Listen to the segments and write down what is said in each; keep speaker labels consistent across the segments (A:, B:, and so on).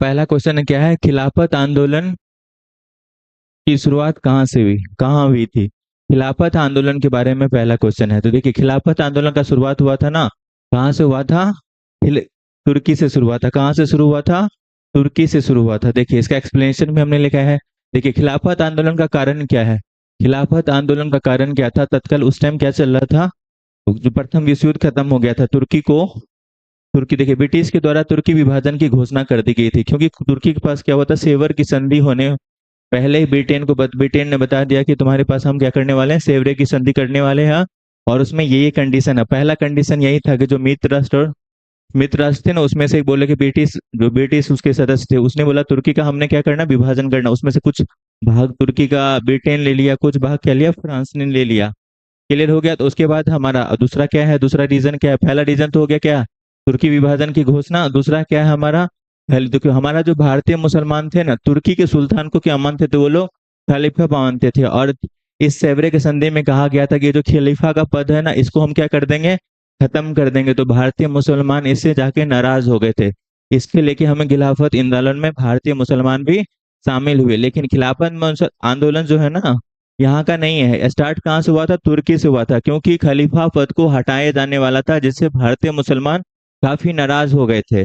A: पहला क्वेश्चन क्या है, खिलाफत आंदोलन की शुरुआत कहाँ से हुई, कहाँ हुई थी। खिलाफत आंदोलन के बारे में पहला क्वेश्चन है। तो देखिए, खिलाफत आंदोलन का शुरुआत हुआ था ना, कहाँ से हुआ था। तुर्की से शुरू हुआ था। कहाँ से शुरू हुआ था, तुर्की से शुरू हुआ था। देखिए, इसका एक्सप्लेनेशन भी हमने लिखा है। देखिए, खिलाफत आंदोलन का कारण क्या है। खिलाफत आंदोलन का कारण क्या था, तत्काल उस टाइम क्या चल रहा था, जो प्रथम विश्व युद्ध खत्म हो गया था, तुर्की देखिए, ब्रिटिश के द्वारा तुर्की विभाजन की घोषणा कर दी गई थी, क्योंकि तुर्की के पास क्या हुआ था, सेवर की संधि होने पहले ही ब्रिटेन ने बता दिया कि तुम्हारे पास हम क्या करने वाले हैं, सेवरे की संधि करने वाले हैं। और उसमें ये कंडीशन है, पहला कंडीशन यही था कि जो मित्र राष्ट्र थे ना, उसमें से एक बोले कि ब्रिटिश उसके सदस्य थे, उसने बोला तुर्की का हमने क्या करना, विभाजन करना। उसमें से कुछ भाग तुर्की का ब्रिटेन ले लिया, कुछ भाग क्या लिया, फ्रांस ने ले लिया। क्लियर हो गया। तो उसके बाद हमारा दूसरा क्या है, दूसरा रीजन क्या है, पहला रीजन तो हो गया क्या, तुर्की विभाजन की घोषणा। दूसरा क्या है हमारा, पहले देखो, हमारा जो भारतीय मुसलमान थे ना, तुर्की के सुल्तान को क्या मानते थे वो लोग, खलीफा मानते थे। और इस सेवरे के संधि में कहा गया था कि जो खलीफा का पद है ना, इसको हम क्या कर देंगे, खत्म कर देंगे। तो भारतीय मुसलमान इससे जाके नाराज हो गए थे। इसके लेके हमें खिलाफत आंदोलन में भारतीय मुसलमान भी शामिल हुए। लेकिन आंदोलन जो है ना, यहाँ का नहीं है। स्टार्ट कहाँ से हुआ था, तुर्की से हुआ था, क्योंकि खलीफा पद को हटाया जाने वाला था, जिससे भारतीय मुसलमान काफी नाराज हो गए थे।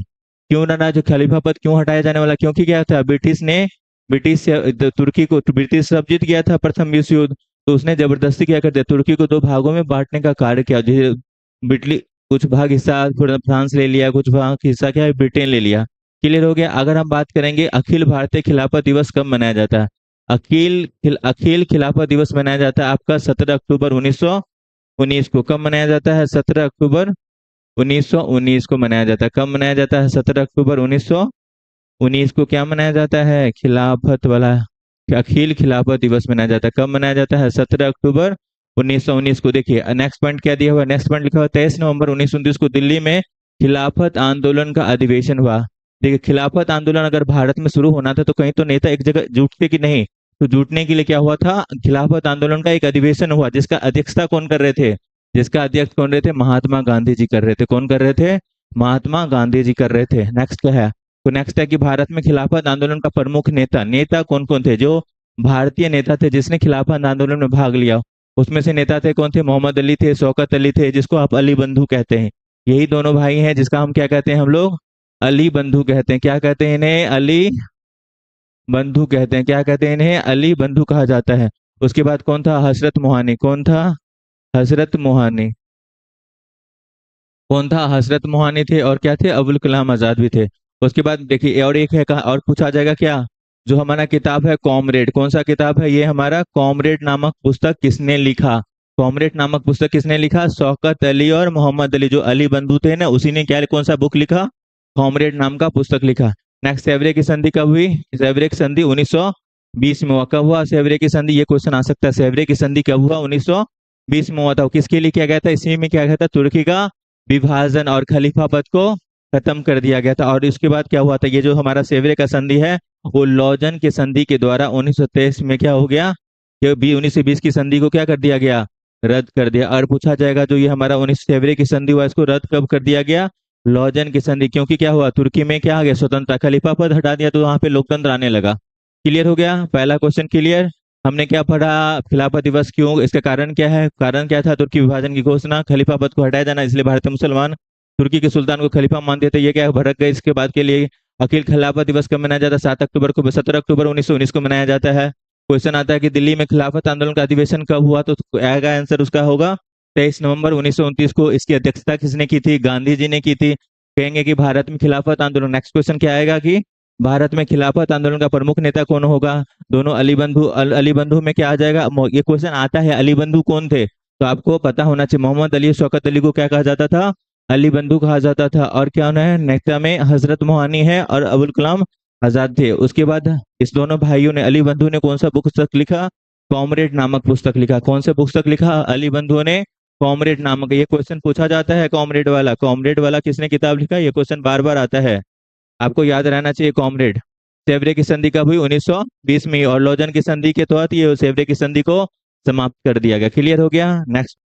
A: क्यों नाराज, खलीफा पद क्यों हटाया जाने वाला, क्योंकि क्या था, ब्रिटिश से तुर्की को, ब्रिटिश सब जीत गया था प्रथम विश्व युद्ध। तो उसने जबरदस्ती क्या कर दिया, तुर्की को दो भागों में बांटने का कार्य किया। जैसे ब्रिटली कुछ भाग हिस्सा फ्रांस ले लिया, कुछ भाग हिस्सा क्या है, ब्रिटेन ले लिया। क्लियर हो गया। अगर हम बात करेंगे अखिल भारतीय खिलाफत दिवस कब मनाया जाता है, अखिल खिलाफत दिवस मनाया जाता है आपका 17 अक्टूबर 1919 को। कब मनाया जाता है, 17 अक्टूबर 1919 को मनाया जाता है। कब मनाया जाता है, 17 अक्टूबर 1919 को क्या मनाया जाता है, खिलाफत वाला अखिल खिलाफत दिवस मनाया जाता है। कब मनाया जाता है, 17 अक्टूबर 1919 को। देखिए, नेक्स्ट पॉइंट क्या दिया हुआ, नेक्स्ट पॉइंट लिखा हुआ 23 नवंबर 1929 को दिल्ली में खिलाफत आंदोलन का अधिवेशन हुआ। देखिए, खिलाफत आंदोलन अगर भारत में शुरू होना था तो कहीं तो नेता एक जगह जुटते कि नहीं। तो जुटने के लिए क्या हुआ था, खिलाफत आंदोलन का एक अधिवेशन हुआ, जिसका अध्यक्षता कौन कर रहे थे, जिसका अध्यक्ष कौन रहे थे, महात्मा गांधी जी कर रहे थे। कौन कर रहे थे, महात्मा गांधी जी कर रहे थे। नेक्स्ट क्या है, तो नेक्स्ट है कि भारत में खिलाफत आंदोलन का प्रमुख नेता कौन कौन थे, जो भारतीय नेता थे जिसने खिलाफत आंदोलन में भाग लिया। उसमें से नेता थे कौन थे, मोहम्मद अली थे, शौकत अली थे, जिसको आप अली बंधु कहते हैं। यही दोनों भाई हैं जिसका हम क्या कहते हैं, हम लोग अली बंधु कहते हैं। क्या कहते हैं इन्हें, अली बंधु कहते हैं। क्या कहते हैं इन्हें, अली बंधु कहा जाता है। उसके बाद कौन था, हजरत मोहानी। कौन था, हजरत मोहानी। कौन था, हजरत मोहानी थे। और क्या थे, अबुल कलाम आजाद भी थे। उसके बाद देखिए, और एक है, कहा और पूछा जाएगा क्या, जो हमारा किताब है कॉमरेड, कौन सा किताब है ये हमारा, कॉमरेड नामक पुस्तक किसने लिखा। कॉमरेड नामक पुस्तक किसने लिखा, शौकत अली और मोहम्मद अली, जो अली बंधु थे ना, उसी ने क्या, कौन सा बुक लिखा, कॉमरेड नाम का पुस्तक लिखा। नेक्स्ट, सेवरे की संधि कब हुई, सेवरे की संधि 1920 में हुआ। कब हुआ सेवरे की संधि, ये क्वेश्चन आ सकता है, सेवरे की संधि कब हुआ, 1920 में हुआ था। किसके लिए किया गया था, इसी में क्या गया था, तुर्की का विभाजन और खलीफा पद को खत्म कर दिया गया था। और इसके बाद क्या हुआ था, ये जो हमारा सेवरे का संधि है, वो लॉजन की संधि के द्वारा 1923 में क्या हो गया, ये 1920 की संधि को क्या कर दिया गया, रद्द कर दिया। और पूछा जाएगा जो ये हमारा 19 सेवरे की संधि हुआ, इसको रद्द कब कर दिया गया, लॉजन की संधि। क्योंकि क्या हुआ, तुर्की में क्या आ गया, स्वतंत्रता, खलीफा पद हटा दिया तो वहां पे लोकतंत्र आने लगा। क्लियर हो गया, पहला क्वेश्चन क्लियर। हमने क्या पढ़ा, खिलाफत दिवस क्यों, इसका कारण क्या है, कारण क्या था, तुर्की विभाजन की घोषणा, खलीफा पद को हटाया जाना, इसलिए भारतीय मुसलमान तुर्की के सुल्तान को खलीफा मानते थे। ये क्या भड़क गए। इसके बाद के लिए अखिल खिलाफत दिवस कब मनाया जाता है, 7 अक्टूबर को, 17 अक्टूबर 1919 को मनाया जाता है। क्वेश्चन आता है कि दिल्ली में खिलाफत आंदोलन का अधिवेशन कब हुआ, तो आएगा आंसर उसका होगा 23 नवंबर 1929 को। इसकी अध्यक्षता किसने की थी, गांधी जी ने की थी। कहेंगे कि भारत में खिलाफत आंदोलन, नेक्स्ट क्वेश्चन क्या आएगा कि भारत में खिलाफत आंदोलन का प्रमुख नेता कौन होगा, दोनों अली बंधु। अली बंधु में क्या आ जाएगा, ये क्वेश्चन आता है, अली बंधु कौन थे, तो आपको पता होना चाहिए। मोहम्मद अली, शौकत अली को क्या कहा जाता था, अली बंधु कहा जाता था। और क्या होना है, नेता में हजरत मोहानी है और अबुल कलाम आजाद थे। उसके बाद इस दोनों भाइयों ने, अली बंधु ने कौन सा पुस्तक लिखा, कॉमरेड नामक पुस्तक लिखा। कौन सा पुस्तक लिखा, अली बंधु ने कॉमरेड नामक। ये क्वेश्चन पूछा जाता है, कॉमरेड वाला किसने किताब लिखा, ये क्वेश्चन बार बार आता है, आपको याद रहना चाहिए। कॉमरेड, सेवरे की संधि कब हुई, 1920 में। और लॉजन की संधि के तहत ये सेवरे की संधि को समाप्त कर दिया गया। क्लियर हो गया। नेक्स्ट